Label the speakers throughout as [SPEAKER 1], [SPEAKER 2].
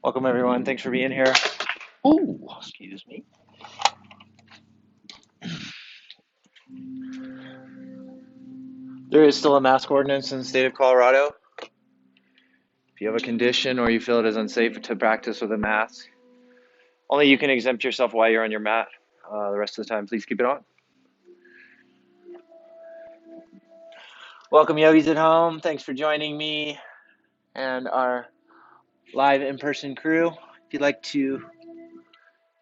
[SPEAKER 1] Welcome everyone. Thanks for being here. Oh, excuse me. There is still a mask ordinance in the state of Colorado. If you have a condition or you feel it is unsafe to practice with a mask, only you can exempt yourself while you're on your mat. The rest of the time, please keep it on. Welcome yogis at home. Thanks for joining me and our live in-person crew. If you'd like to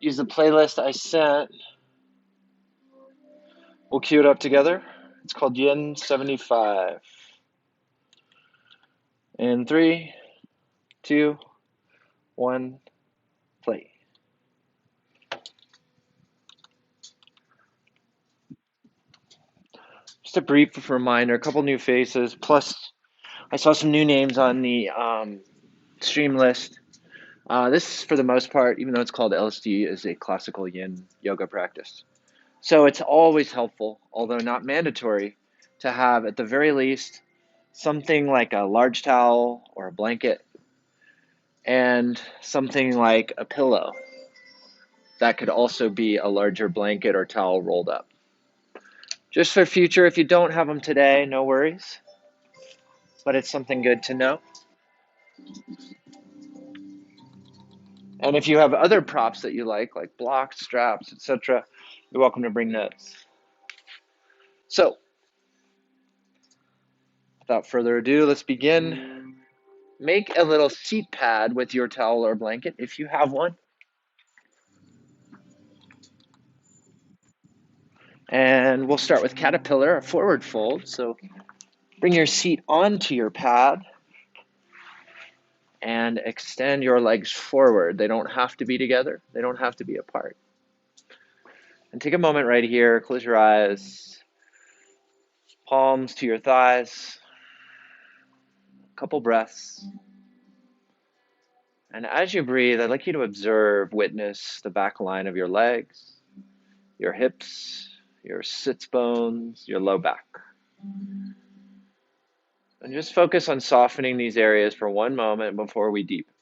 [SPEAKER 1] use the playlist I sent, we'll cue it up together. It's called Yin 75. In 3, 2, 1, play. Just a brief reminder, a couple new faces, plus I saw some new names on the stream list. This, for the most part, even though it's called LSD, is a classical yin yoga practice. So it's always helpful, although not mandatory, to have at the very least something like a large towel or a blanket and something like a pillow. That could also be a larger blanket or towel rolled up. Just for future, if you don't have them today, no worries, but it's something good to know. And if you have other props that you like blocks, straps, etc., you're welcome to bring those. So, without further ado, let's begin. Make a little seat pad with your towel or blanket if you have one. And we'll start with caterpillar, a forward fold. So bring your seat onto your pad and extend your legs forward. They don't have to be together. They don't have to be apart. And take a moment right here. Close your eyes. Palms to your thighs. A couple breaths. And as you breathe, I'd like you to observe, witness the back line of your legs, your hips, your sits bones, your low back. And just focus on softening these areas for one moment before we deepen.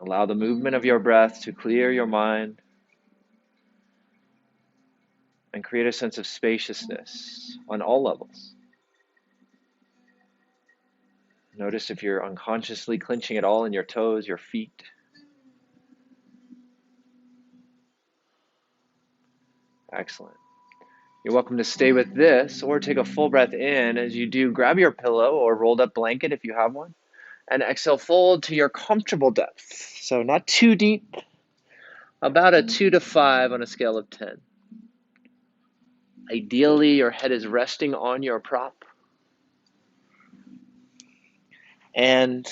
[SPEAKER 1] Allow the movement of your breath to clear your mind and create a sense of spaciousness on all levels. Notice if you're unconsciously clenching at all in your toes, your feet. Excellent. You're welcome to stay with this or take a full breath in. As you do, grab your pillow or rolled up blanket if you have one, and exhale, fold to your comfortable depth. So not too deep, about a 2 to 5 on a scale of 10. Ideally, your head is resting on your prop. And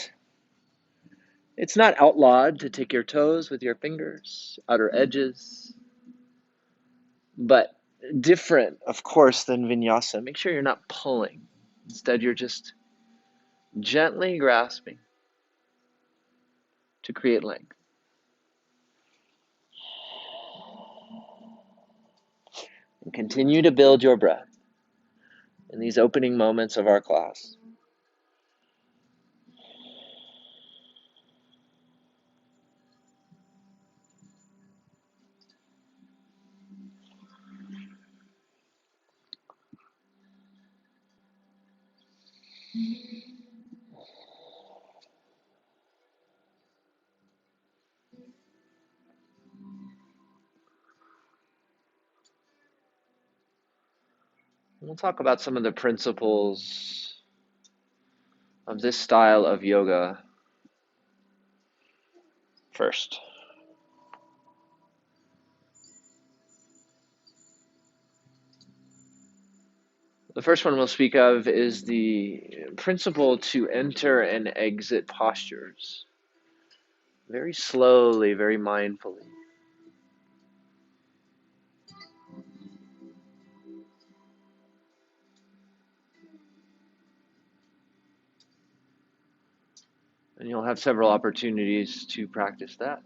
[SPEAKER 1] it's not outlawed to take your toes with your fingers, outer edges, but different, of course, than vinyasa. Make sure you're not pulling. Instead, you're just gently grasping to create length. And continue to build your breath in these opening moments of our class. We'll talk about some of the principles of this style of yoga first. The first one we'll speak of is the principle to enter and exit postures very slowly, very mindfully. And you'll have several opportunities to practice that.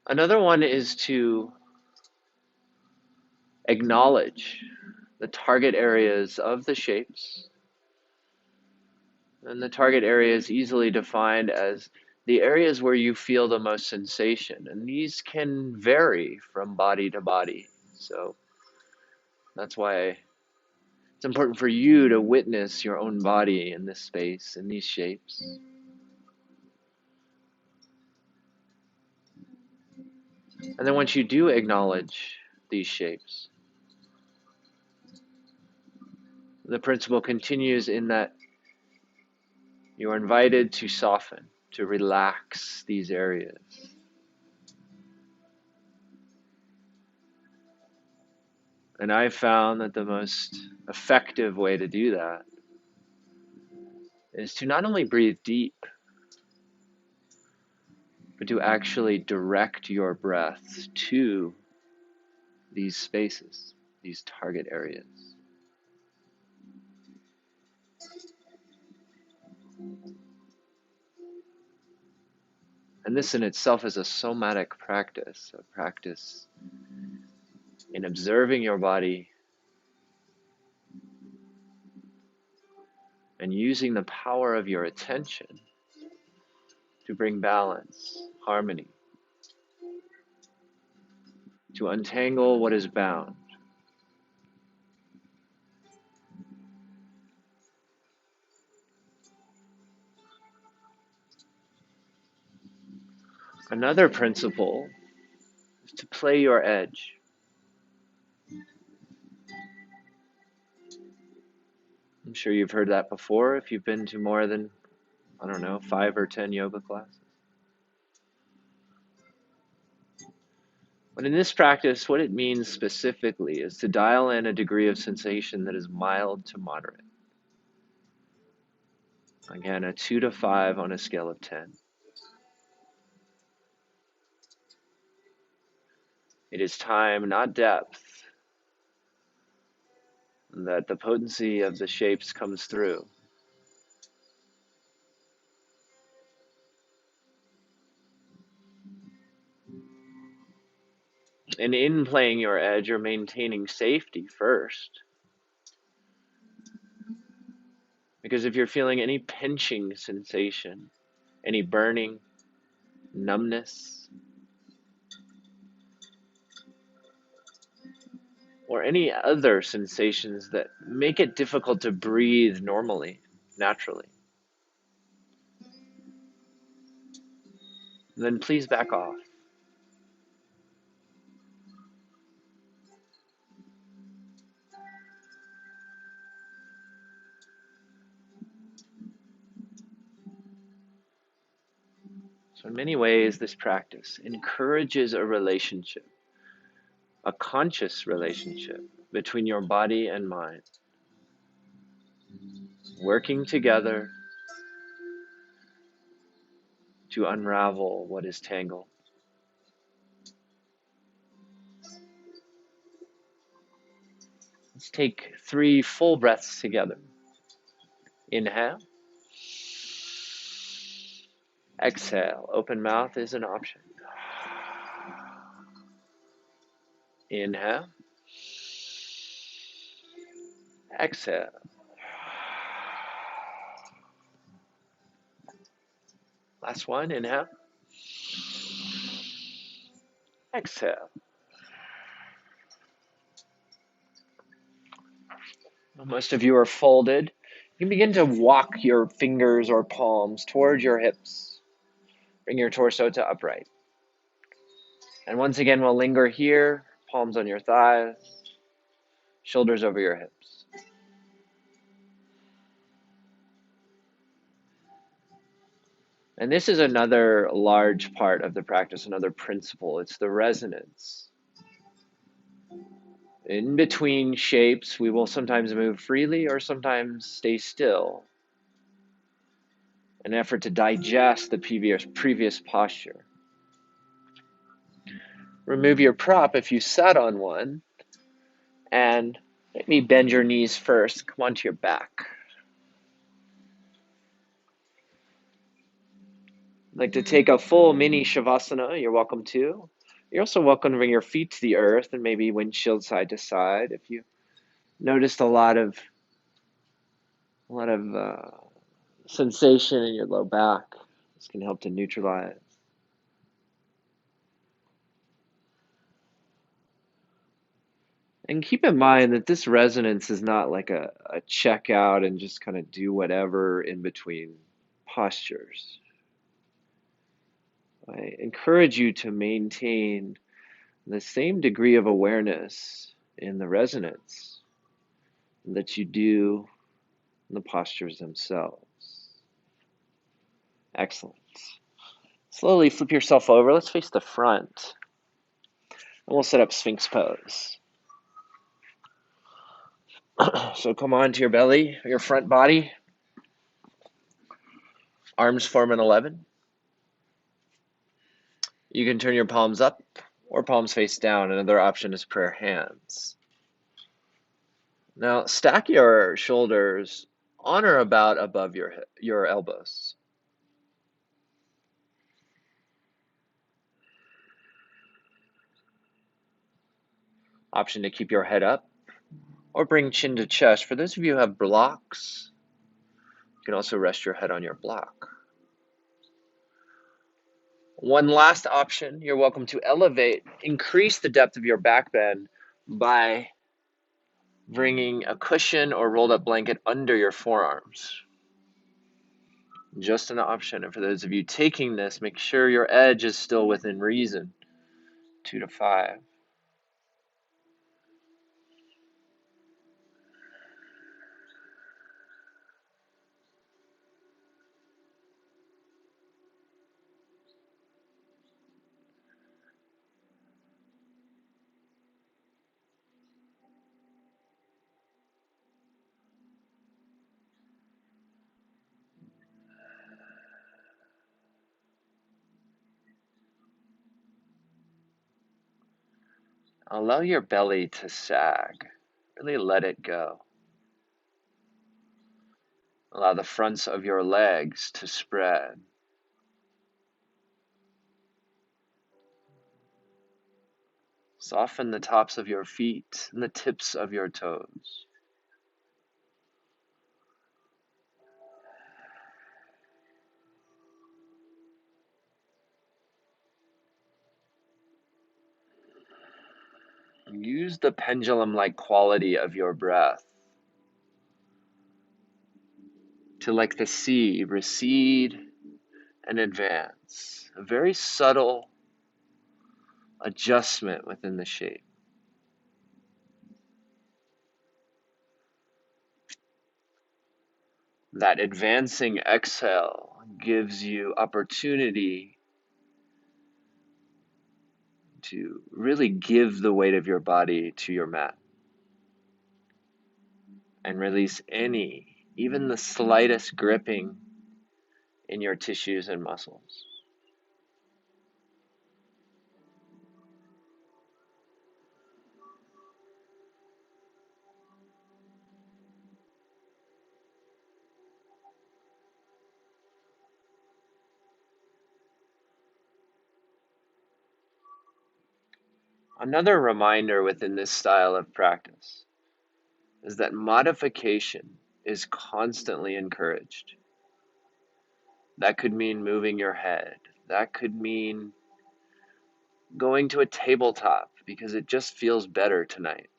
[SPEAKER 1] Another one is to Acknowledge the target areas of the shapes. And the target area is easily defined as the areas where you feel the most sensation. And these can vary from body to body. So that's why it's important for you to witness your own body in this space, in these shapes. And then once you do acknowledge these shapes, the principle continues in that you are invited to soften, to relax these areas. And I've found that the most effective way to do that is to not only breathe deep, but to actually direct your breath to these spaces, these target areas. And this in itself is a somatic practice, a practice in observing your body and using the power of your attention to bring balance, harmony, to untangle what is bound. Another principle is to play your edge. I'm sure you've heard that before if you've been to more than, 5 or 10 yoga classes. But in this practice, what it means specifically is to dial in a degree of sensation that is mild to moderate. Again, a 2 to 5 on a scale of 10. It is time, not depth, that the potency of the shapes comes through. And in playing your edge, you're maintaining safety first. Because if you're feeling any pinching sensation, any burning, numbness, or any other sensations that make it difficult to breathe normally, naturally, then please back off. So in many ways, this practice encourages a relationship, a conscious relationship between your body and mind, working together to unravel what is tangled. Let's take 3 full breaths together. Inhale. Exhale. Open mouth is an option. Inhale. Exhale. Last one. Inhale. Exhale. Most of you are folded. You can begin to walk your fingers or palms towards your hips. Bring your torso to upright. And once again, we'll linger here, palms on your thighs, shoulders over your hips. And this is another large part of the practice, another principle. It's the resonance. In between shapes, we will sometimes move freely or sometimes stay still, in an effort to digest the previous posture. Remove your prop if you sat on one, and maybe bend your knees first. Come onto your back. I'd like to take a full mini Shavasana. You're welcome to. You're also welcome to bring your feet to the earth and maybe windshield side to side. If you noticed a lot of sensation in your low back, this can help to neutralize. And keep in mind that this resonance is not like a check out and just kind of do whatever in between postures. I encourage you to maintain the same degree of awareness in the resonance that you do in the postures themselves. Excellent. Slowly flip yourself over. Let's face the front. And we'll set up Sphinx pose. So come on to your belly, your front body. Arms form an 11. You can turn your palms up or palms face down. Another option is prayer hands. Now stack your shoulders on or about above your elbows. Option to keep your head up or bring chin to chest. For those of you who have blocks, you can also rest your head on your block. One last option, you're welcome to elevate, increase the depth of your back bend by bringing a cushion or rolled up blanket under your forearms. Just an option. And for those of you taking this, make sure your edge is still within reason. 2 to 5. Allow your belly to sag. Really let it go. Allow the fronts of your legs to spread. Soften the tops of your feet and the tips of your toes. Use the pendulum-like quality of your breath to, like the sea, recede and advance. A very subtle adjustment within the shape. That advancing exhale gives you opportunity to really give the weight of your body to your mat and release any, even the slightest gripping in your tissues and muscles. Another reminder within this style of practice is that modification is constantly encouraged. That could mean moving your head. That could mean going to a tabletop because it just feels better tonight.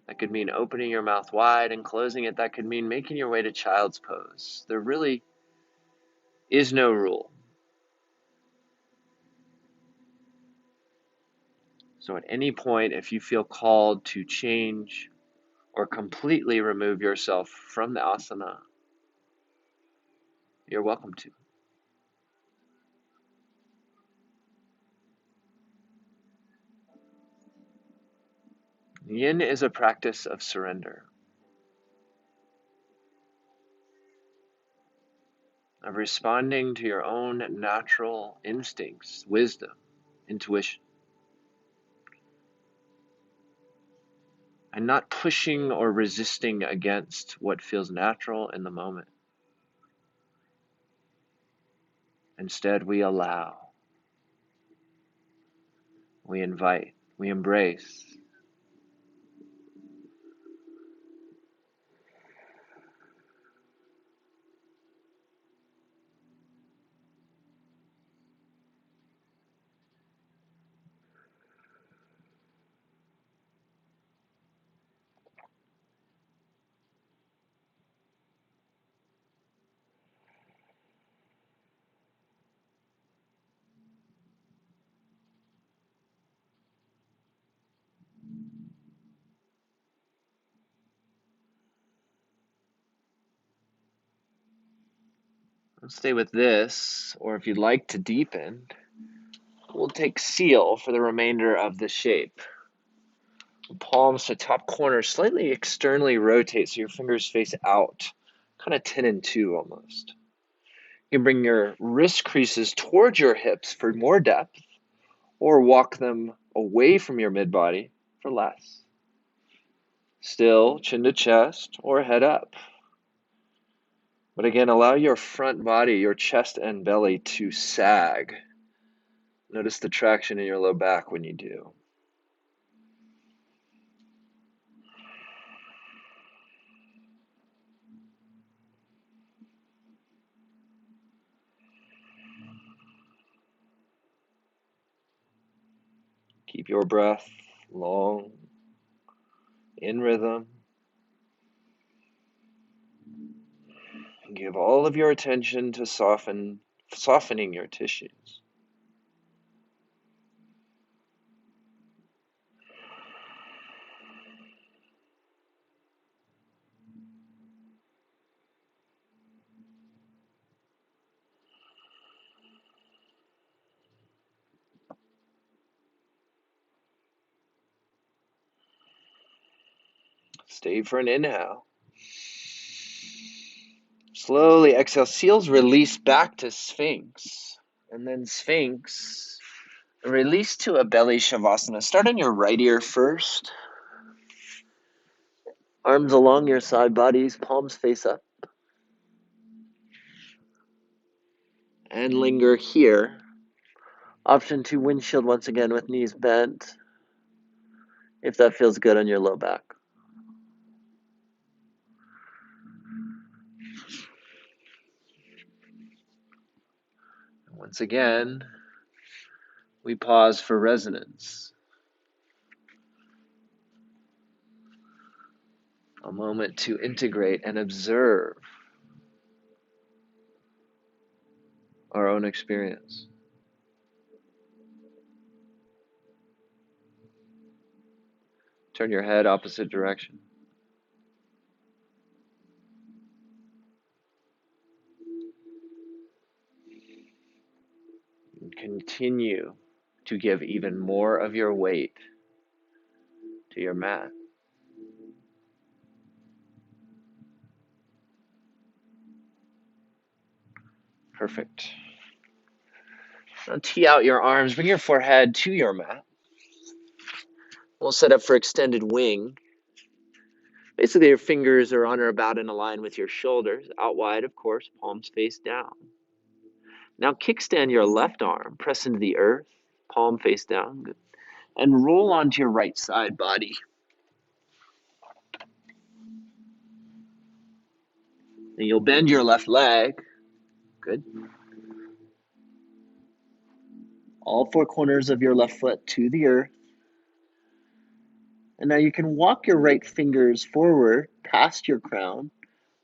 [SPEAKER 1] That could mean opening your mouth wide and closing it. That could mean making your way to child's pose. There really is no rule. So at any point, if you feel called to change or completely remove yourself from the asana, you're welcome to. Yin is a practice of surrender, of responding to your own natural instincts, wisdom, intuition, and not pushing or resisting against what feels natural in the moment. Instead, we allow, we invite, we embrace. Let's stay with this, or if you'd like to deepen, we'll take seal for the remainder of the shape. Palms to top corner, slightly externally rotate so your fingers face out, kind of 10 and 2 almost. You can bring your wrist creases towards your hips for more depth, or walk them away from your mid-body for less. Still, chin to chest or head up. But again, allow your front body, your chest and belly to sag. Notice the traction in your low back when you do. Keep your breath long, in rhythm. And give all of your attention to softening your tissues. Stay for an inhale. Slowly exhale. Seals release back to Sphinx. And then Sphinx, release to a belly shavasana. Start on your right ear first. Arms along your side bodies, palms face up. And linger here. Option 2, windshield once again with knees bent, if that feels good on your low back. Once again, we pause for resonance. A moment to integrate and observe our own experience. Turn your head opposite direction. And continue to give even more of your weight to your mat. Perfect. Now tee out your arms, bring your forehead to your mat. We'll set up for extended wing. Basically, your fingers are on or about in a line with your shoulders, out wide, of course, palms face down. Now kickstand your left arm, press into the earth, palm face down, good. And roll onto your right side body. And you'll bend your left leg, good. All four corners of your left foot to the earth. And now you can walk your right fingers forward past your crown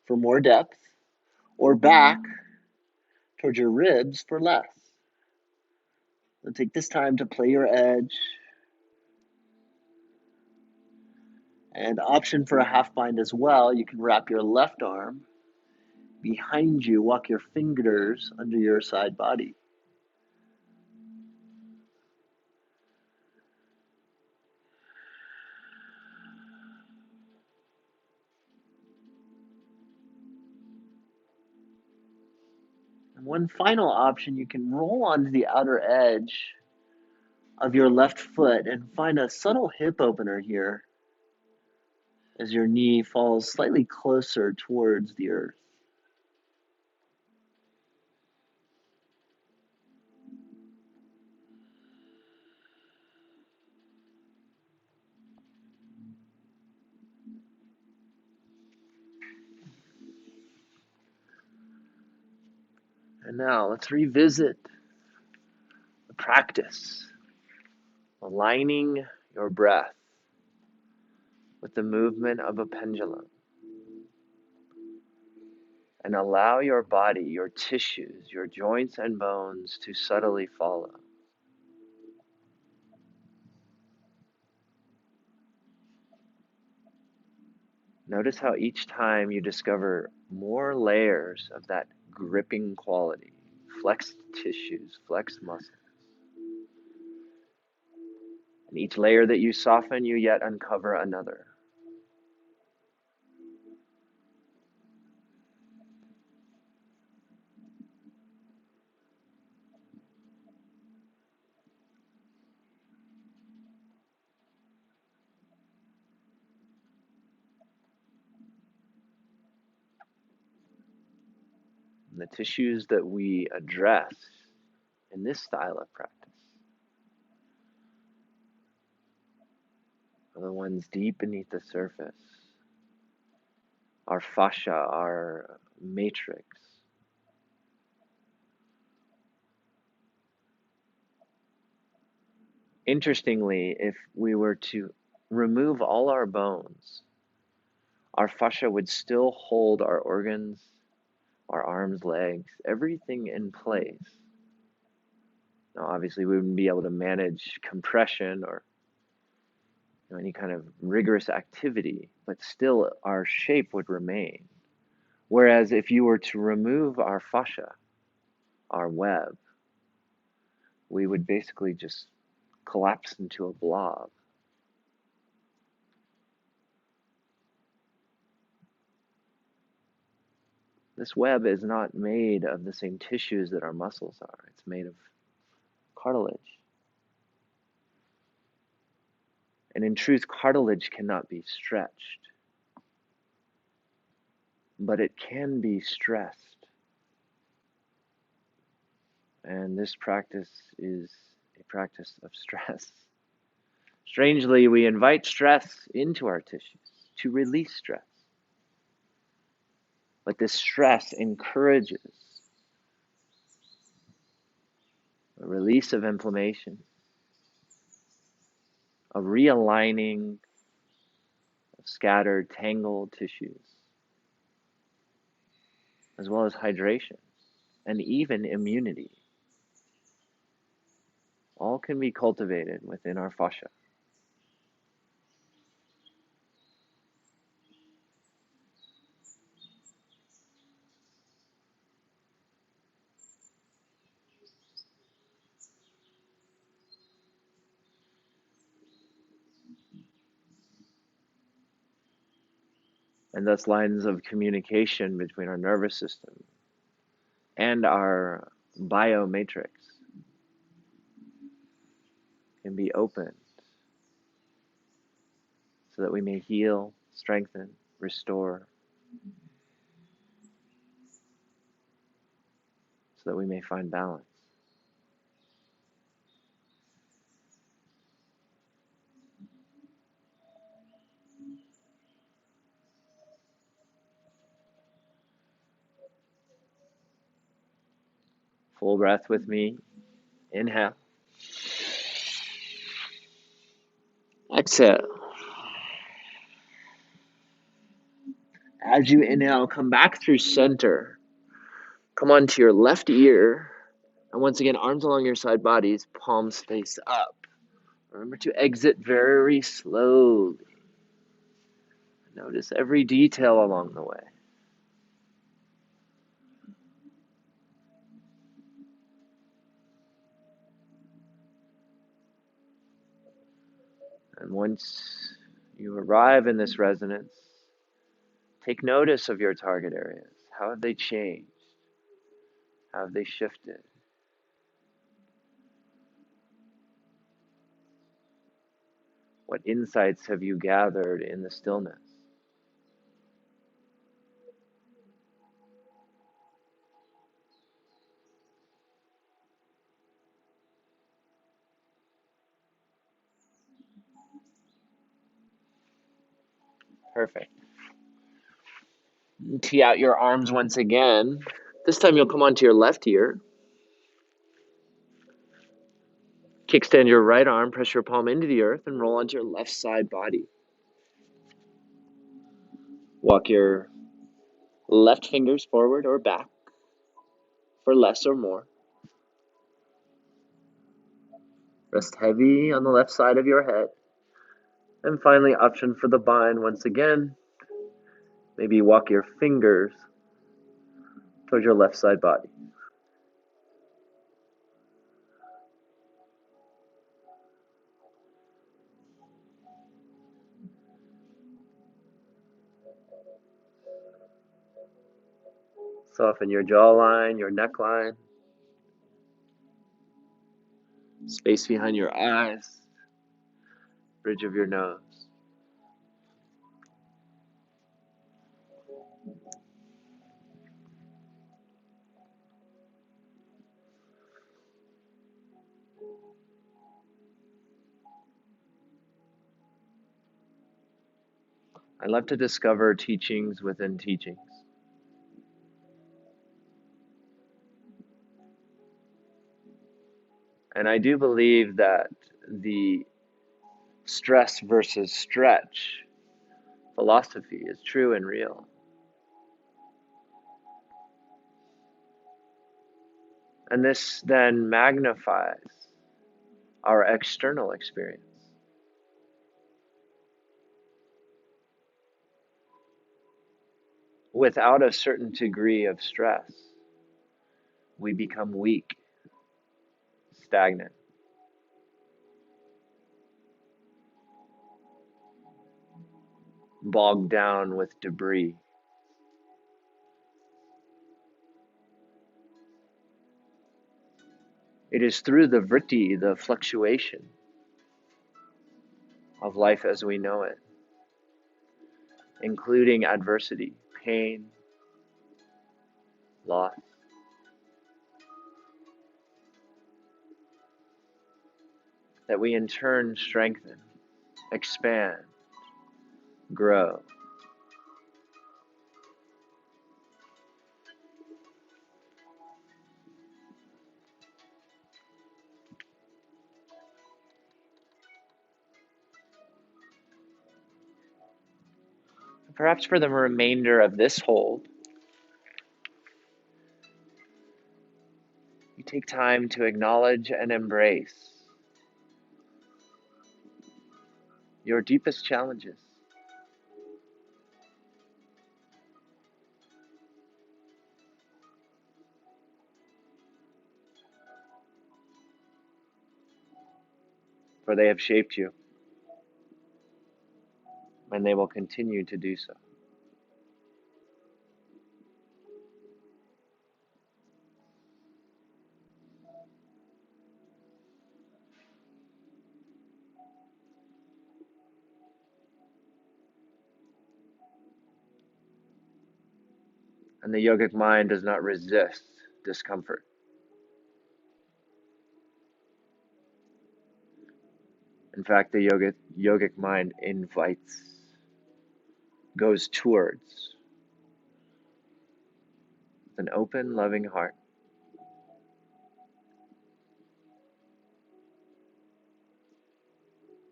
[SPEAKER 1] for more depth, or back towards your ribs for less. So take this time to play your edge. And option for a half bind as well, you can wrap your left arm behind you, walk your fingers under your side body. And one final option, you can roll onto the outer edge of your left foot and find a subtle hip opener here as your knee falls slightly closer towards the earth. And now let's revisit the practice, aligning your breath with the movement of a pendulum. And allow your body, your tissues, your joints and bones to subtly follow. Notice how each time you discover more layers of that gripping quality, flexed tissues, flexed muscles. And each layer that you soften, you yet uncover another. And the tissues that we address in this style of practice are the ones deep beneath the surface, our fascia, our matrix. Interestingly, if we were to remove all our bones, our fascia would still hold our organs, our arms, legs, everything in place. Now, obviously, we wouldn't be able to manage compression or any kind of rigorous activity, but still our shape would remain. Whereas if you were to remove our fascia, our web, we would basically just collapse into a blob. This web is not made of the same tissues that our muscles are. It's made of cartilage. And in truth, cartilage cannot be stretched, but it can be stressed. And this practice is a practice of stress. Strangely, we invite stress into our tissues to release stress. But this stress encourages a release of inflammation, a realigning of scattered, tangled tissues, as well as hydration and even immunity. All can be cultivated within our fascia. And thus lines of communication between our nervous system and our biomatrix can be opened so that we may heal, strengthen, restore, so that we may find balance. Full breath with me. Inhale. Exhale. As you inhale, come back through center. Come onto your left ear. And once again, arms along your side bodies, palms face up. Remember to exit very slowly. Notice every detail along the way. And once you arrive in this resonance, take notice of your target areas. How have they changed? How have they shifted? What insights have you gathered in the stillness? Perfect. Tee out your arms once again. This time you'll come onto your left ear, kickstand your right arm, press your palm into the earth, and roll onto your left side body. Walk your left fingers forward or back for less or more. Rest heavy on the left side of your head. And finally, option for the bind once again. Maybe walk your fingers towards your left side body. Soften your jawline, your neckline, space behind your eyes, bridge of your nose. I love to discover teachings within teachings. And I do believe that the stress versus stretch philosophy is true and real. And this then magnifies our external experience. Without a certain degree of stress, we become weak, stagnant, bogged down with debris. It is through the vritti, the fluctuation of life as we know it, including adversity, pain, loss, that we in turn strengthen, expand, grow. Perhaps for the remainder of this hold, you take time to acknowledge and embrace your deepest challenges. For they have shaped you, and they will continue to do so. And the yogic mind does not resist discomfort. In fact, the yogic mind invites, goes towards an open, loving heart,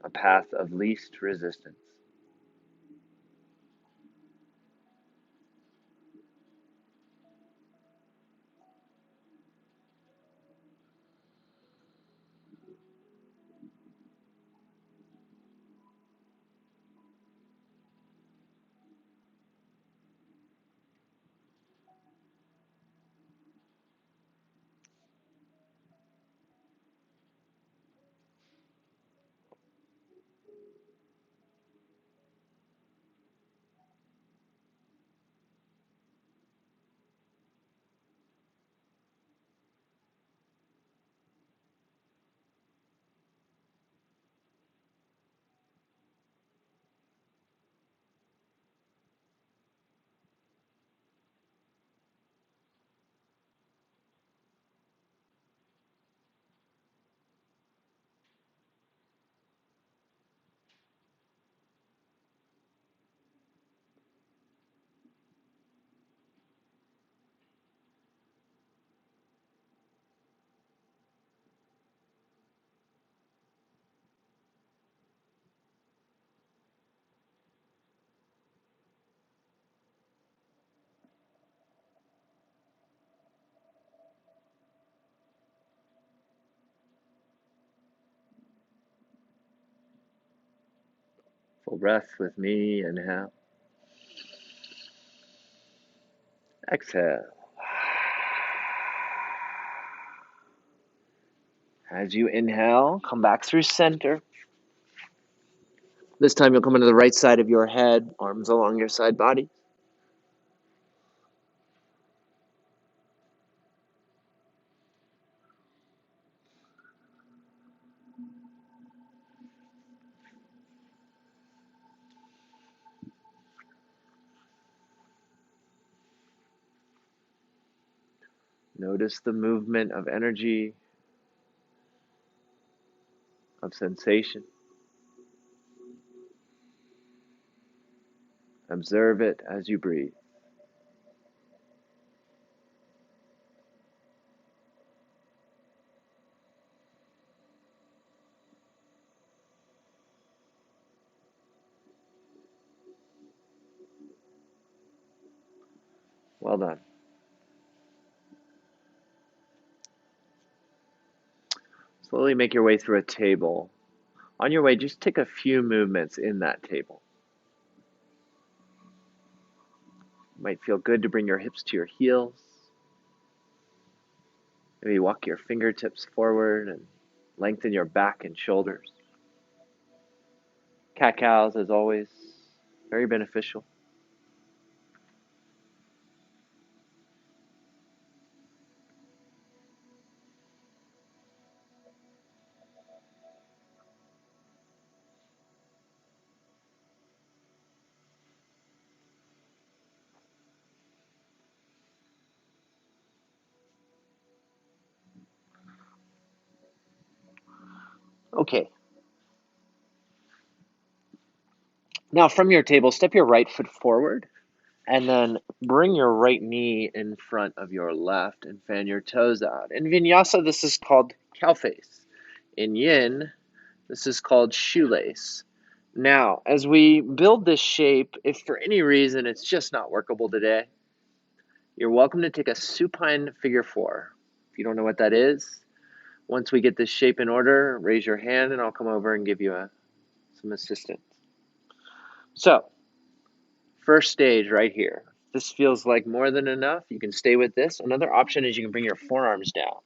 [SPEAKER 1] a path of least resistance. Full breath with me. Inhale. Exhale. As you inhale, come back through center. This time you'll come into the right side of your head, arms along your side body. Notice the movement of energy, of sensation. Observe it as you breathe. Well done. Slowly make your way through a table. On your way, just take a few movements in that table. It might feel good to bring your hips to your heels. Maybe walk your fingertips forward and lengthen your back and shoulders. Cat-cows, as always, very beneficial. Okay. Now from your table, step your right foot forward and then bring your right knee in front of your left and fan your toes out. In vinyasa, this is called cow face. In yin, this is called shoelace. Now, as we build this shape, if for any reason it's just not workable today, you're welcome to take a supine figure four. If you don't know what that is, once we get this shape in order, raise your hand and I'll come over and give you some assistance. So, first stage right here. This feels like more than enough. You can stay with this. Another option is you can bring your forearms down.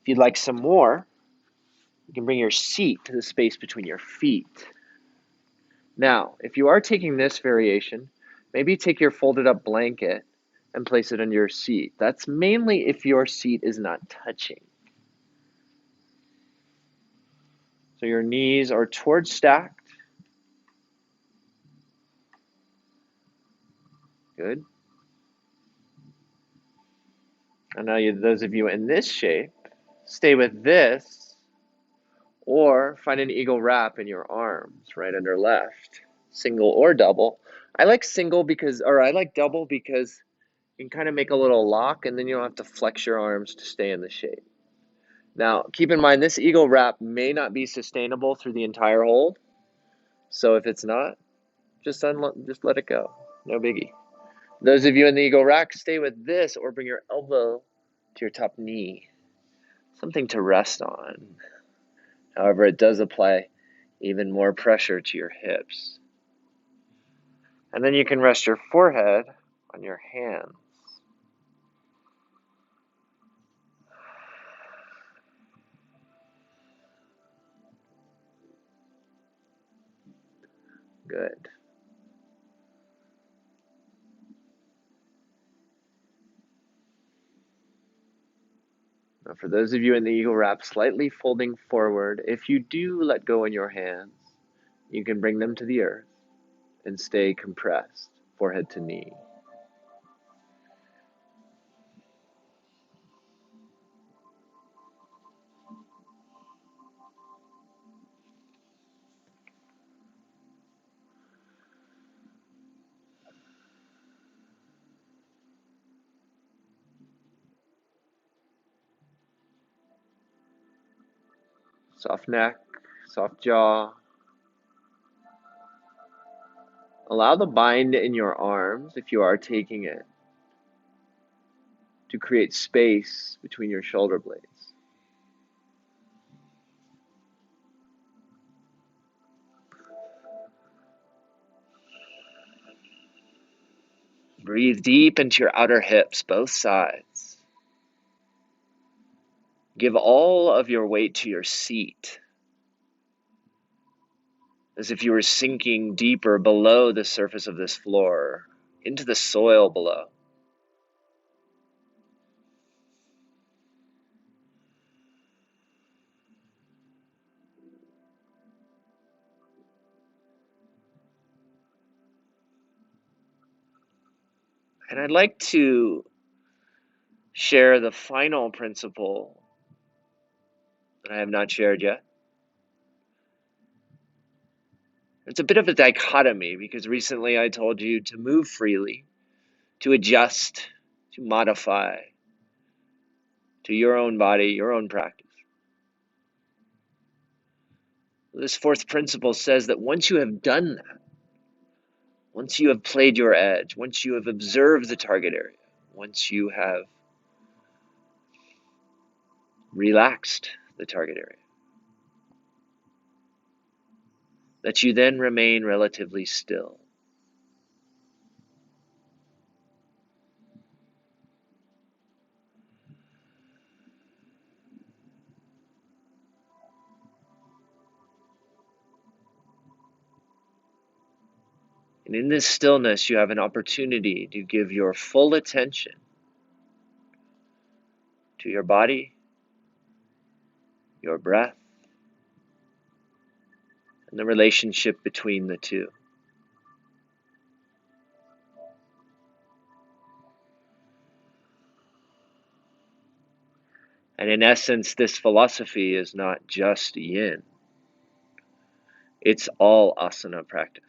[SPEAKER 1] If you'd like some more, you can bring your seat to the space between your feet. Now, if you are taking this variation, maybe take your folded up blanket and place it under your seat. That's mainly if your seat is not touching. So your knees are towards stacked. Good. And now those of you in this shape, stay with this or find an eagle wrap in your arms, right under left, single or double. I like double because you can kind of make a little lock and then you don't have to flex your arms to stay in the shape. Now, keep in mind, this eagle wrap may not be sustainable through the entire hold. So if it's not, just let it go. No biggie. Those of you in the eagle rack, stay with this or bring your elbow to your top knee. Something to rest on. However, it does apply even more pressure to your hips. And then you can rest your forehead on your hands. Good. Now, for those of you in the eagle wrap, slightly folding forward, if you do let go in your hands, you can bring them to the earth and stay compressed, forehead to knee. Soft neck, soft jaw. Allow the bind in your arms, if you are taking it, to create space between your shoulder blades. Breathe deep into your outer hips, both sides. Give all of your weight to your seat, as if you were sinking deeper below the surface of this floor, into the soil below. And I'd like to share the final principle that I have not shared yet. It's a bit of a dichotomy because recently I told you to move freely, to adjust, to modify to your own body, your own practice. This fourth principle says that once you have done that, once you have played your edge, once you have observed the target area, once you have relaxed the target area, that you then remain relatively still. And in this stillness, you have an opportunity to give your full attention to your body, your breath, and the relationship between the two. And in essence, this philosophy is not just yin, it's all asana practice.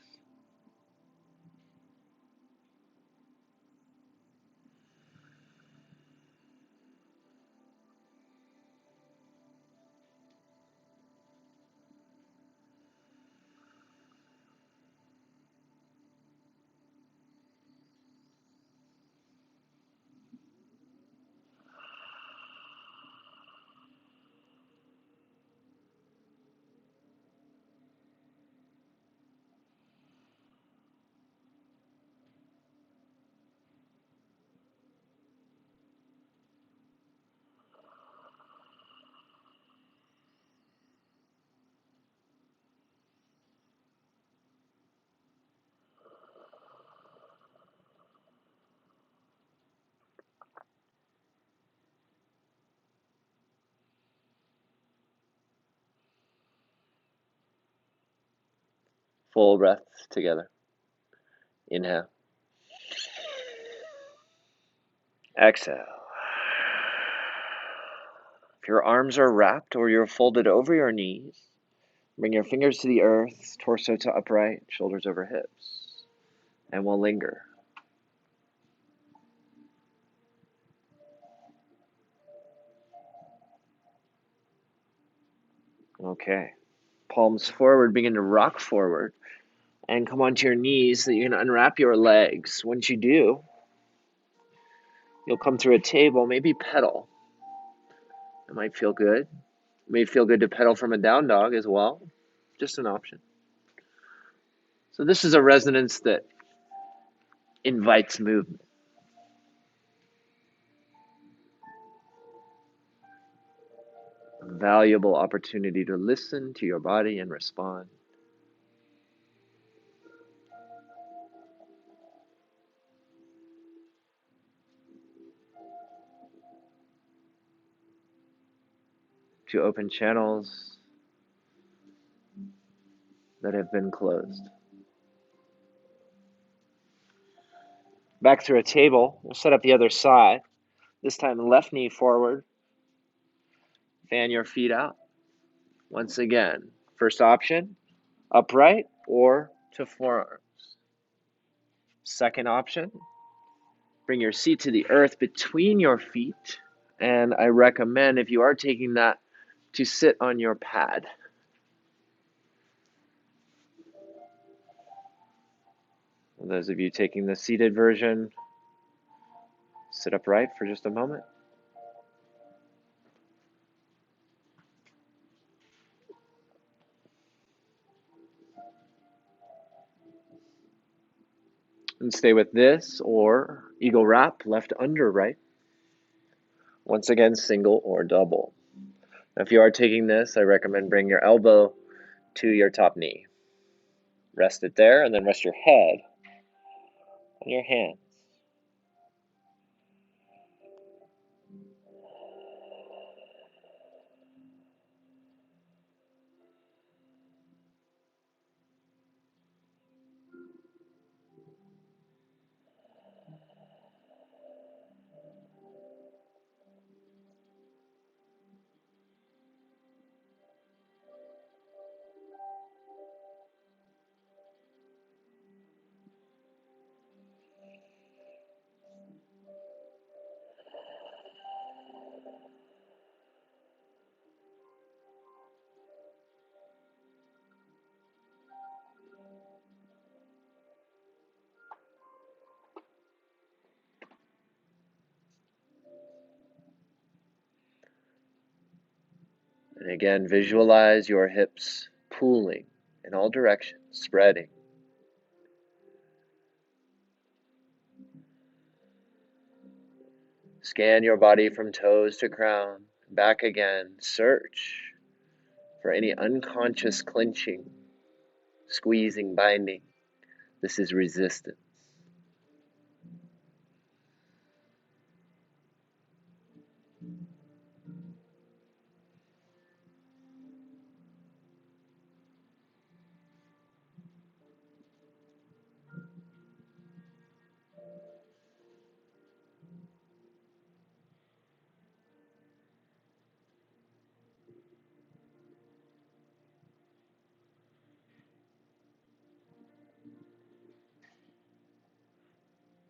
[SPEAKER 1] Full breaths together. Inhale. Exhale. If your arms are wrapped or you're folded over your knees, bring your fingers to the earth, torso to upright, shoulders over hips, and we'll linger. Okay. Palms forward, begin to rock forward and come onto your knees so that you can unwrap your legs. Once you do, you'll come through a table, maybe pedal. It might feel good. It may feel good to pedal from a down dog as well. Just an option. So this is a resonance that invites movement. A valuable opportunity to listen to your body and respond. To open channels that have been closed. Back through a table, we'll set up the other side. This time left knee forward. Fan your feet out. Once again, first option, upright or to forearms. Second option, bring your seat to the earth between your feet. And I recommend, if you are taking that, to sit on your pad. And those of you taking the seated version, sit upright for just a moment. And stay with this or eagle wrap, left under right. Once again, single or double. Now, if you are taking this, I recommend bring your elbow to your top knee. Rest it there, and then rest your head on your hands. And again, visualize your hips pooling in all directions, spreading. Scan your body from toes to crown, back again. Search for any unconscious clenching, squeezing, binding. This is resistance.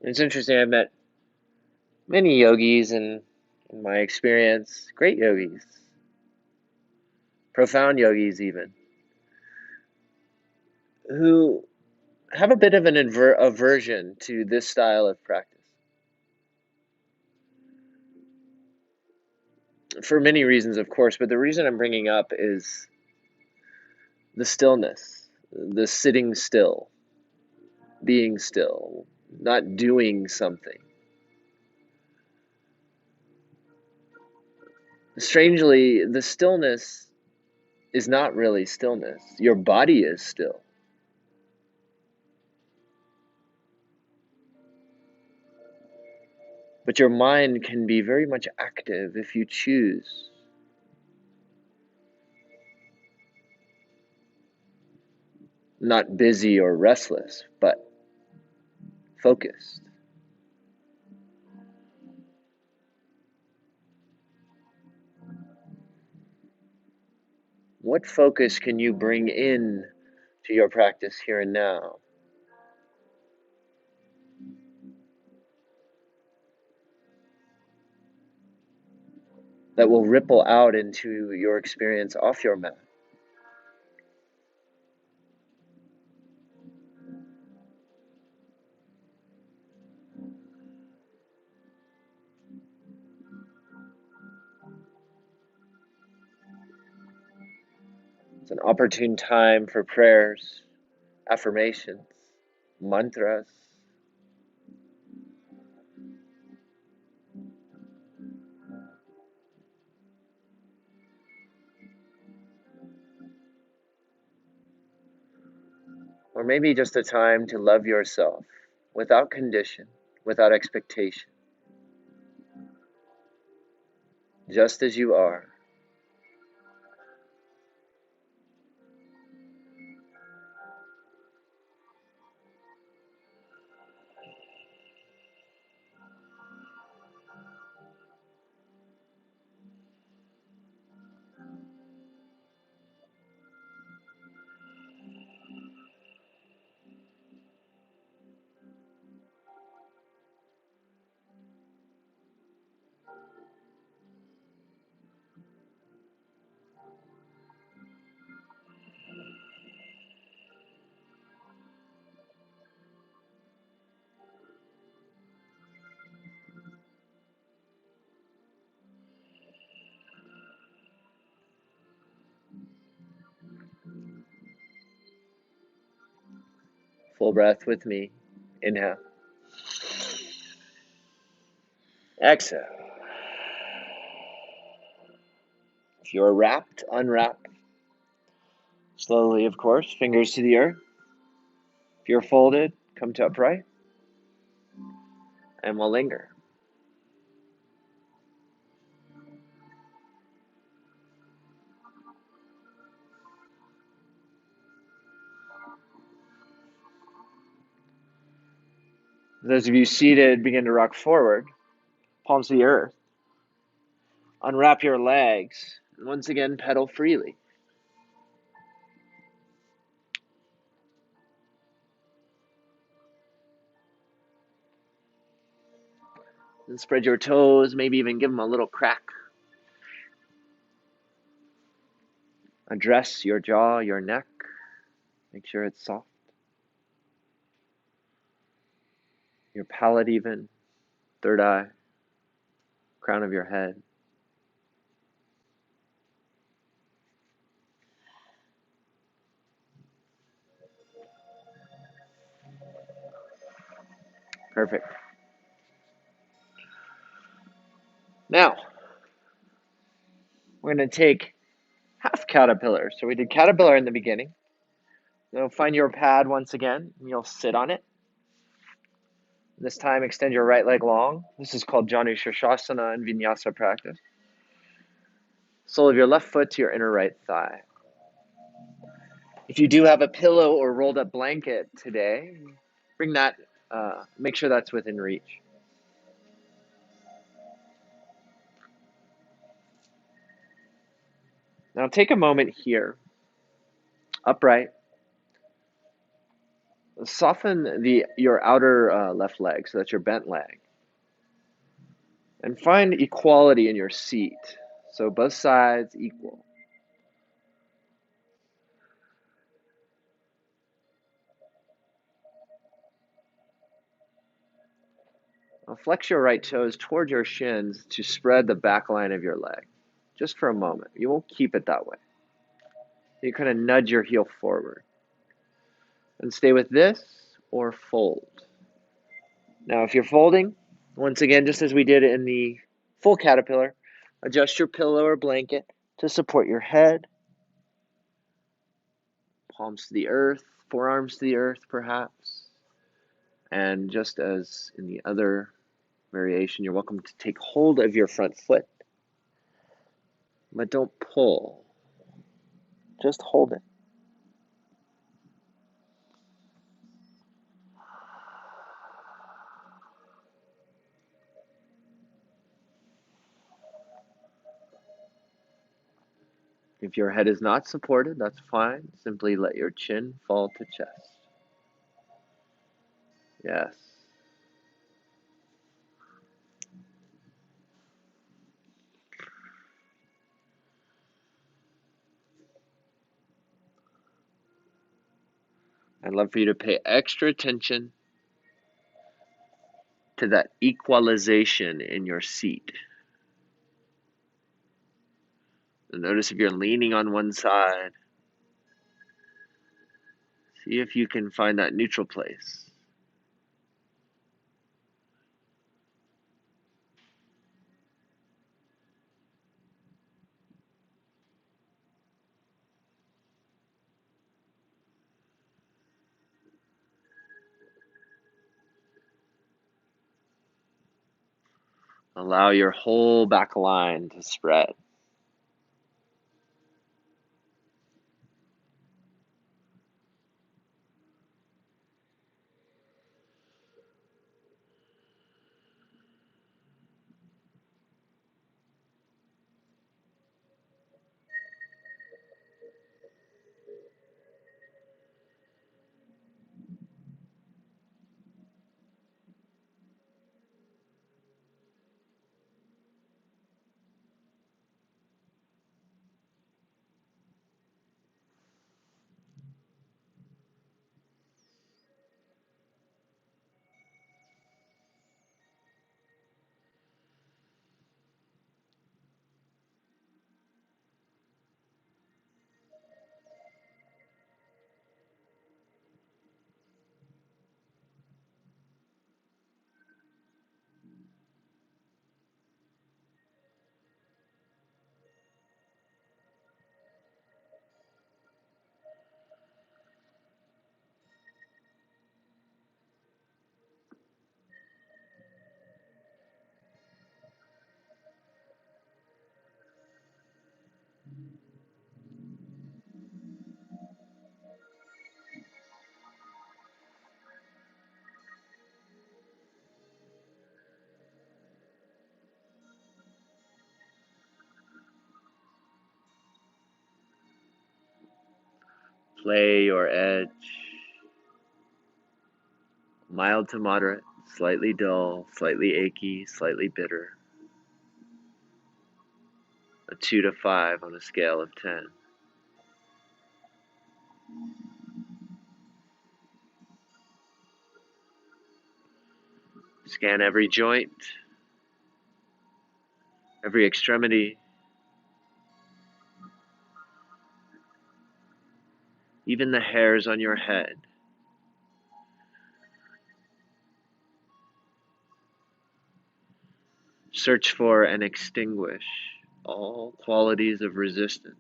[SPEAKER 1] It's interesting, I've met many yogis in my experience, great yogis, profound yogis even, who have a bit of an aversion to this style of practice. For many reasons, of course, but the reason I'm bringing up is the stillness, the sitting still, being still, not doing something. Strangely, the stillness is not really stillness. Your body is still. But your mind can be very much active if you choose. Not busy or restless, but focused. What focus can you bring in to your practice here and now? That will ripple out into your experience off your mat. It's an opportune time for prayers, affirmations, mantras. Or maybe just a time to love yourself without condition, without expectation, just as you are. Full breath with me. Inhale. Exhale. If you're wrapped, unwrap. Slowly, of course, fingers to the earth. If you're folded, come to upright, and we'll linger. Those of you seated, begin to rock forward, palms to the earth. Unwrap your legs, and once again, pedal freely. And spread your toes, maybe even give them a little crack. Address your jaw, your neck. Make sure it's soft. Your palate even, third eye, crown of your head. Perfect. Now, we're going to take half caterpillar. So we did caterpillar in the beginning. Now find your pad once again, and you'll sit on it. This time, extend your right leg long. This is called Janu Shirshasana in Vinyasa practice. Sole of your left foot to your inner right thigh. If you do have a pillow or rolled up blanket today, bring that, make sure that's within reach. Now take a moment here, upright. Soften your outer left leg, so that's your bent leg. And find equality in your seat, so both sides equal. Now flex your right toes toward your shins to spread the back line of your leg, just for a moment. You won't keep it that way. You kind of nudge your heel forward. And stay with this or fold. Now, if you're folding, once again, just as we did in the full caterpillar, adjust your pillow or blanket to support your head. Palms to the earth, forearms to the earth, perhaps. And just as in the other variation, you're welcome to take hold of your front foot, but don't pull. Just hold it. If your head is not supported, that's fine. Simply let your chin fall to chest. Yes. I'd love for you to pay extra attention to that equalization in your seat. And notice if you're leaning on one side, see if you can find that neutral place. Allow your whole back line to spread. Play or edge. Mild to moderate, slightly dull, slightly achy, slightly bitter. A 2 to 5 on a scale of 10. Scan every joint, every extremity, even the hairs on your head. Search for and extinguish all qualities of resistance.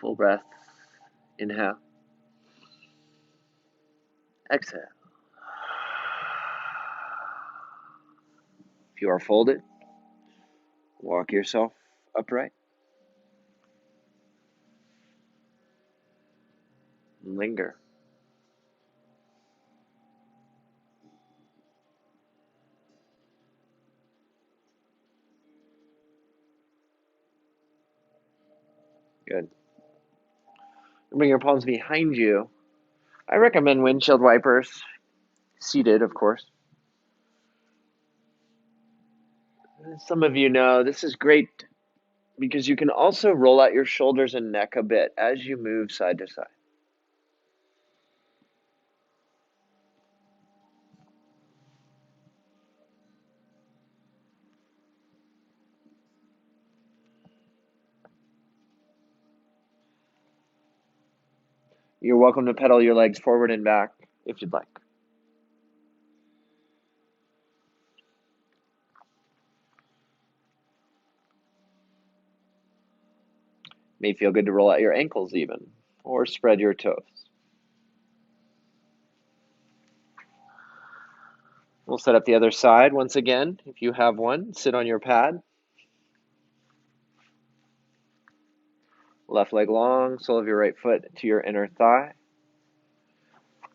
[SPEAKER 1] Full breath. Inhale. Exhale. If you are folded, walk yourself upright. Linger. Good. Bring your palms behind you. I recommend windshield wipers, seated, of course. As some of you know, this is great because you can also roll out your shoulders and neck a bit as you move side to side. You're welcome to pedal your legs forward and back if you'd like. May feel good to roll out your ankles even, or spread your toes. We'll set up the other side once again. If you have one, sit on your pad. Left leg long, sole of your right foot to your inner thigh.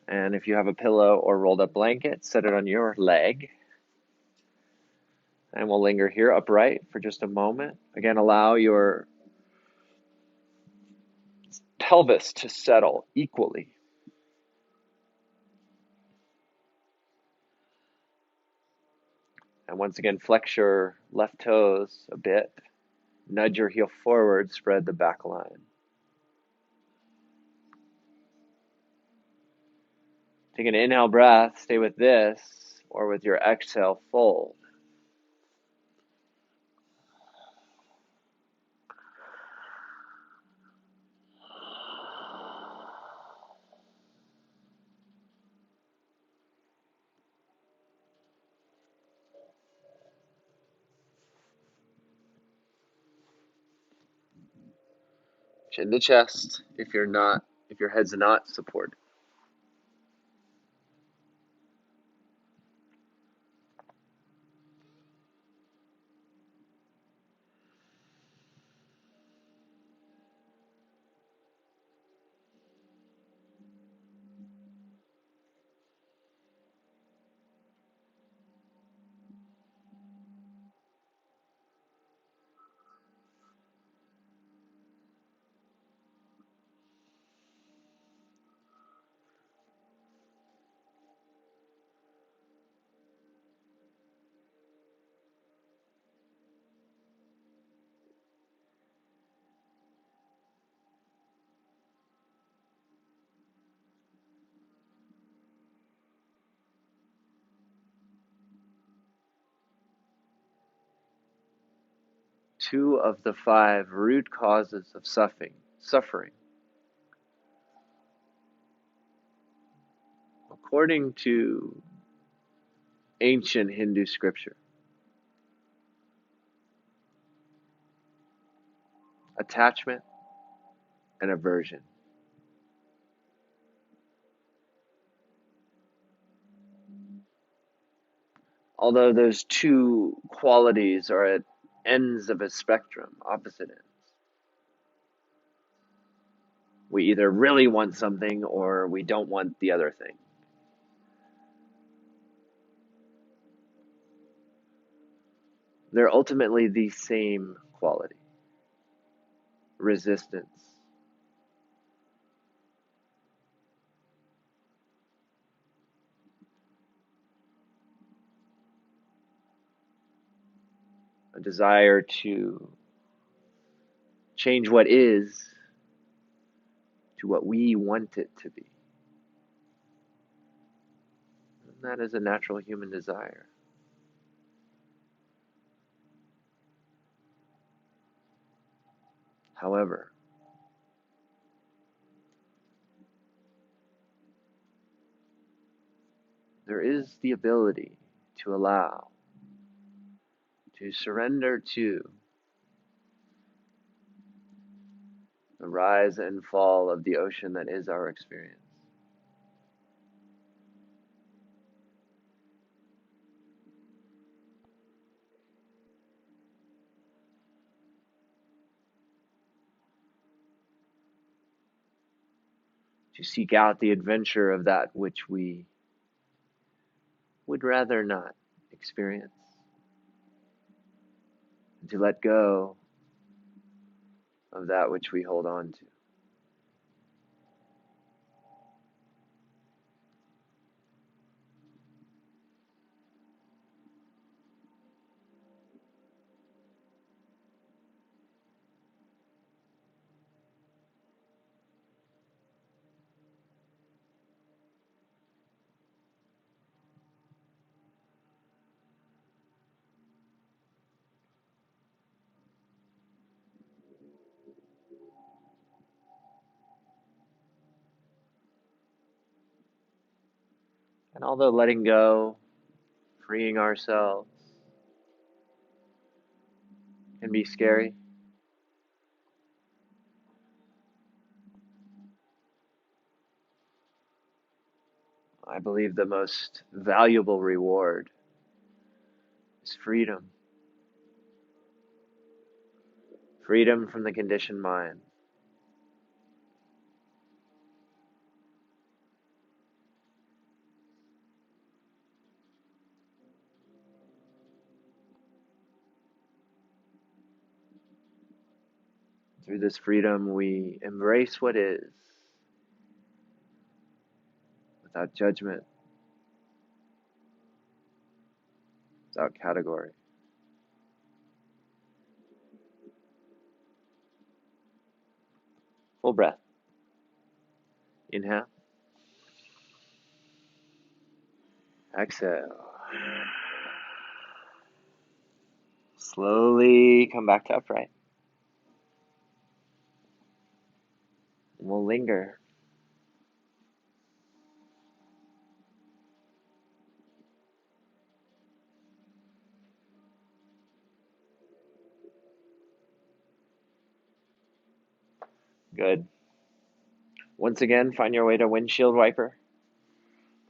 [SPEAKER 1] And if you have a pillow or rolled up blanket, set it on your leg. And we'll linger here upright for just a moment. Again, allow your pelvis to settle equally. And once again, flex your left toes a bit. Nudge your heel forward, spread the back line. Take an inhale breath, stay with this, or with your exhale, fold. Chin to chest if your head's not supported. two of the five root causes of suffering, according to ancient Hindu scripture: attachment and aversion. Although those two qualities are at ends of a spectrum, opposite ends. We either really want something or we don't want the other thing. They're ultimately the same quality: resistance. A desire to change what is to what we want it to be. And that is a natural human desire. However, there is the ability to allow, to surrender to the rise and fall of the ocean that is our experience. To seek out the adventure of that which we would rather not experience. And to let go of that which we hold on to. And although letting go, freeing ourselves, can be scary, I believe the most valuable reward is freedom. Freedom from the conditioned mind. Through this freedom, we embrace what is without judgment, without category. Full breath. Inhale. Exhale. Slowly come back to upright. And we'll linger. Good. Once again, find your way to windshield wiper.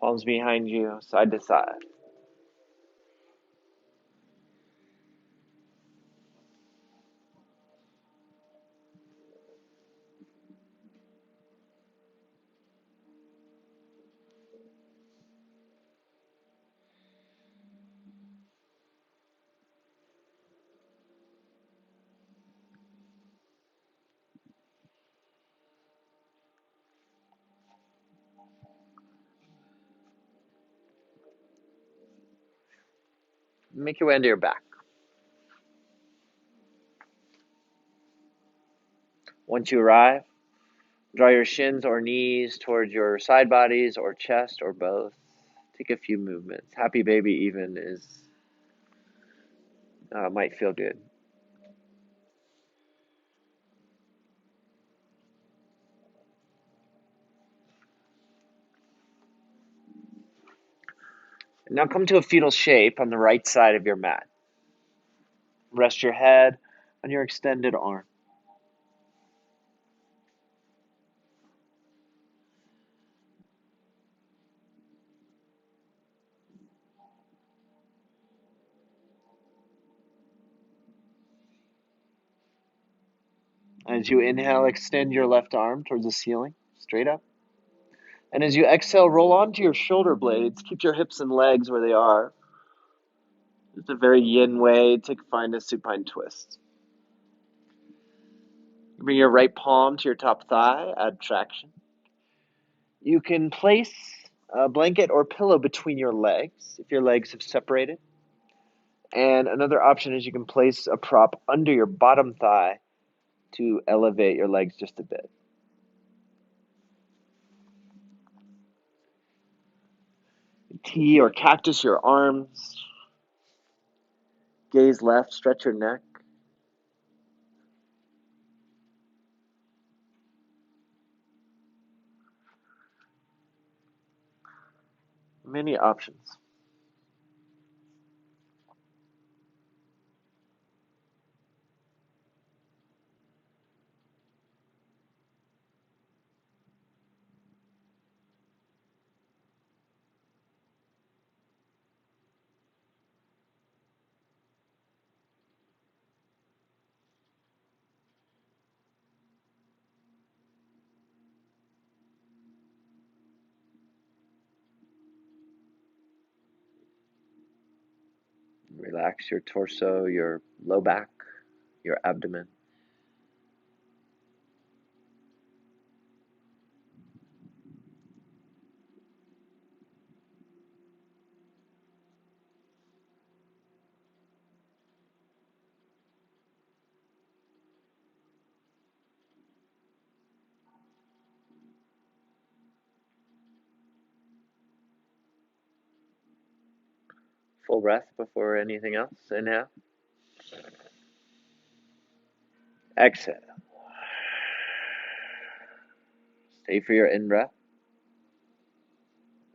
[SPEAKER 1] Palms behind you, side to side. Make your way into your back. Once you arrive, draw your shins or knees towards your side bodies or chest or both. Take a few movements. Happy baby even is might feel good. Now come to a fetal shape on the right side of your mat. Rest your head on your extended arm. As you inhale, extend your left arm towards the ceiling, straight up. And as you exhale, roll onto your shoulder blades. Keep your hips and legs where they are. It's a very yin way to find a supine twist. Bring your right palm to your top thigh, add traction. You can place a blanket or pillow between your legs if your legs have separated. And another option is you can place a prop under your bottom thigh to elevate your legs just a bit. T or cactus your arms. Gaze left, stretch your neck. Many options. Relax your torso, your low back, your abdomen. Full breath before anything else. Inhale. Exhale. Stay for your in breath.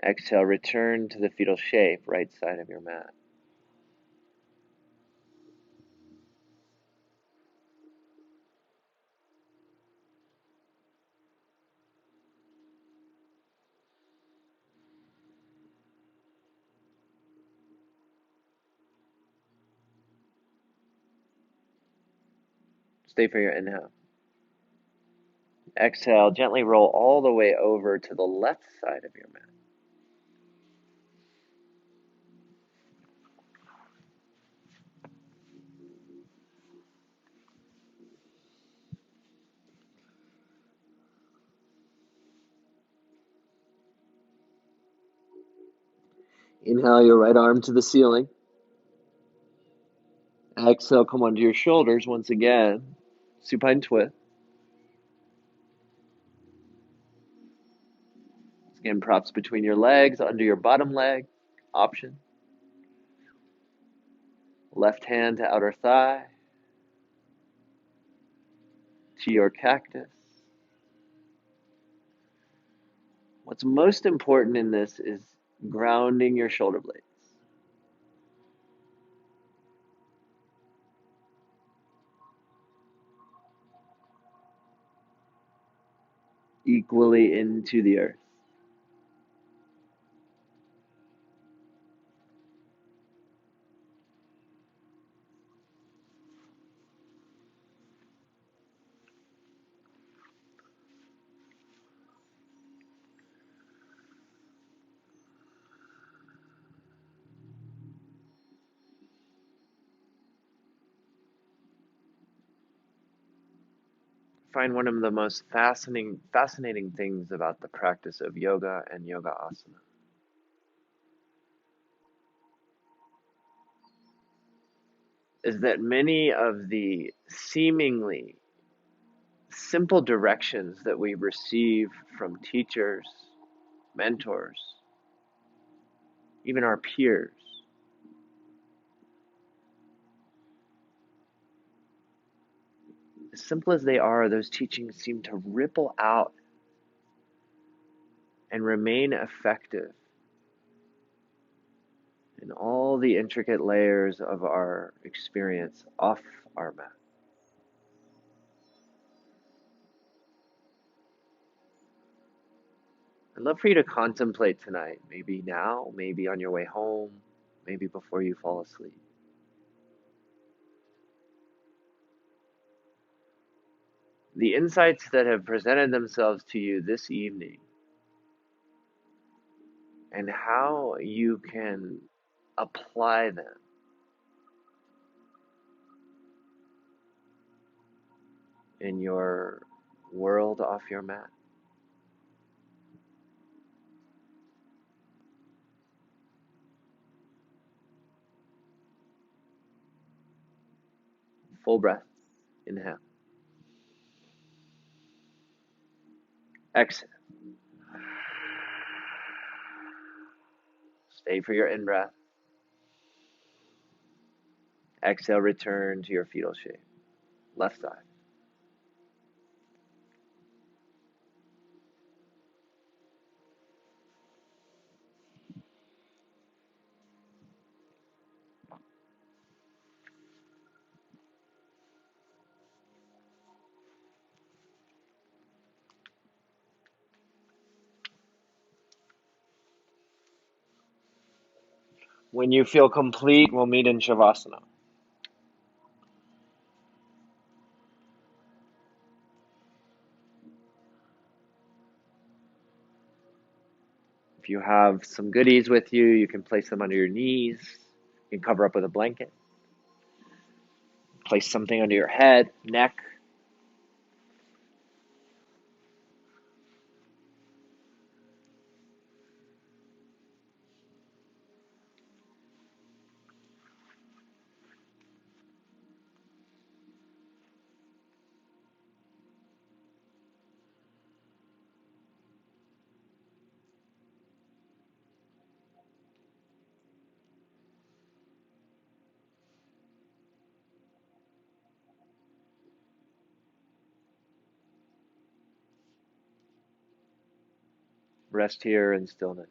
[SPEAKER 1] Exhale, return to the fetal shape, right side of your mat. Stay for your inhale. Exhale, gently roll all the way over to the left side of your mat. Inhale your right arm to the ceiling. Exhale, come onto your shoulders once again. Supine twist. Again, props between your legs, under your bottom leg. Option. Left hand to outer thigh. To your cactus. What's most important in this is grounding your shoulder blades equally into the earth. Find one of the most fascinating things about the practice of yoga and yoga asana is that many of the seemingly simple directions that we receive from teachers, mentors, even our peers, as simple as they are, those teachings seem to ripple out and remain effective and all the intricate layers of our experience off our mat. I'd love for you to contemplate tonight, maybe now, maybe on your way home, maybe before you fall asleep. The insights that have presented themselves to you this evening and how you can apply them in your world off your mat. Full breath. Inhale. Exhale. Stay for your in breath. Exhale, return to your fetal shape. Left side. When you feel complete, we'll meet in Shavasana. If you have some goodies with you, you can place them under your knees. You can cover up with a blanket. Place something under your head, neck. Rest here in stillness.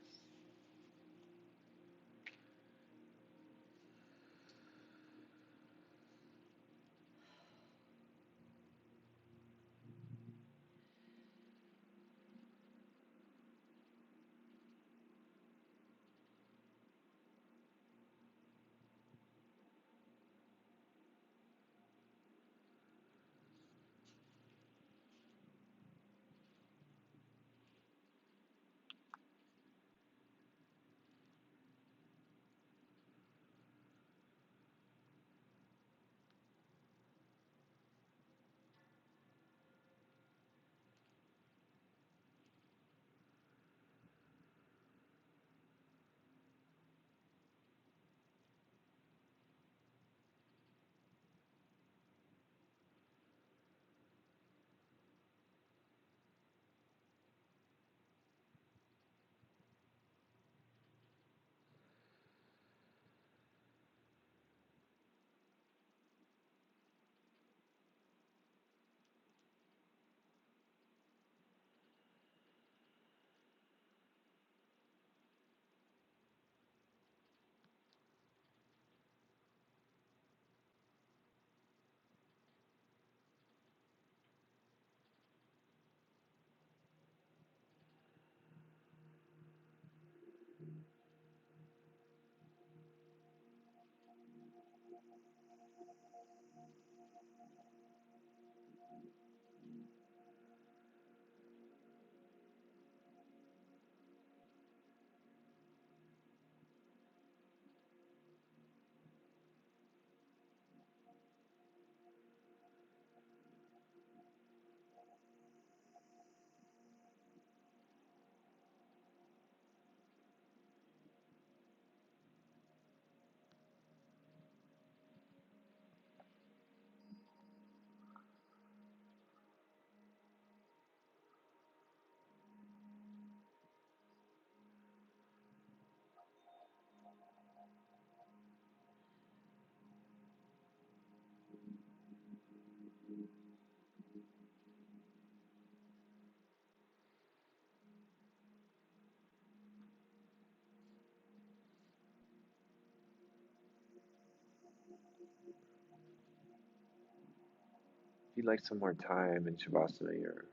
[SPEAKER 1] If you'd like some more time in Shavasana, you're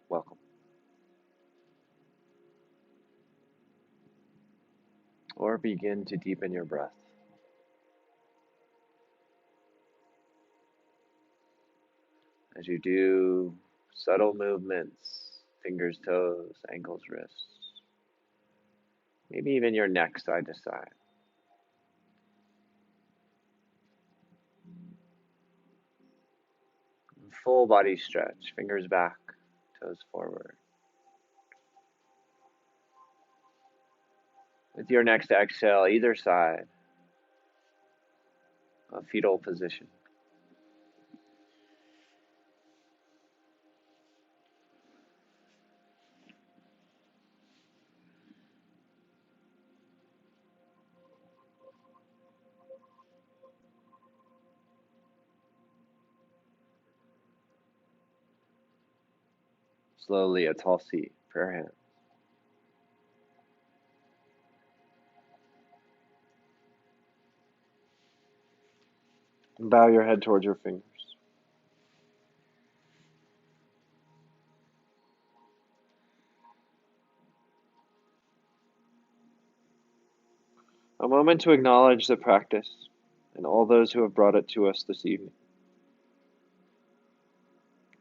[SPEAKER 1] welcome. Or begin to deepen your breath. As you do subtle movements, fingers, toes, ankles, wrists, maybe even your neck side to side. Full body stretch, fingers back, toes forward. With your next exhale, either side, a fetal position. Slowly, a tall seat, prayer hand. And bow your head towards your fingers. A moment to acknowledge the practice and all those who have brought it to us this evening.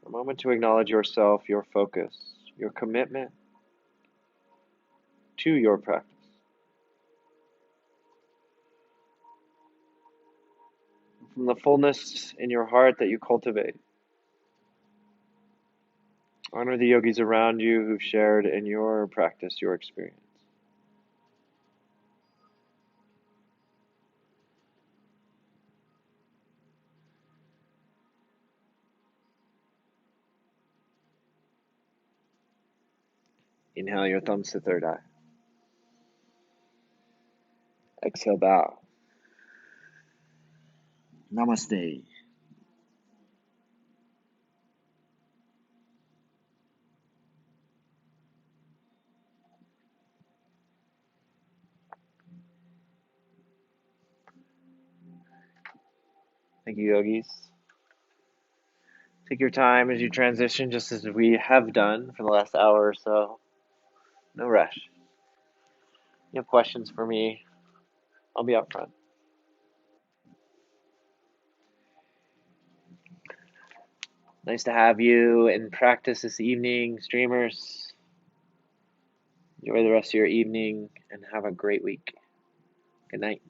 [SPEAKER 1] A moment to acknowledge yourself, your focus, your commitment to your practice. From the fullness in your heart that you cultivate, honor the yogis around you who've shared in your practice your experience. Inhale your thumbs to third eye. Exhale, bow. Namaste. Thank you, yogis. Take your time as you transition, just as we have done for the last hour or so. No rush. You have questions for me, I'll be up front. Nice to have you in practice this evening, streamers. Enjoy the rest of your evening and have a great week. Good night.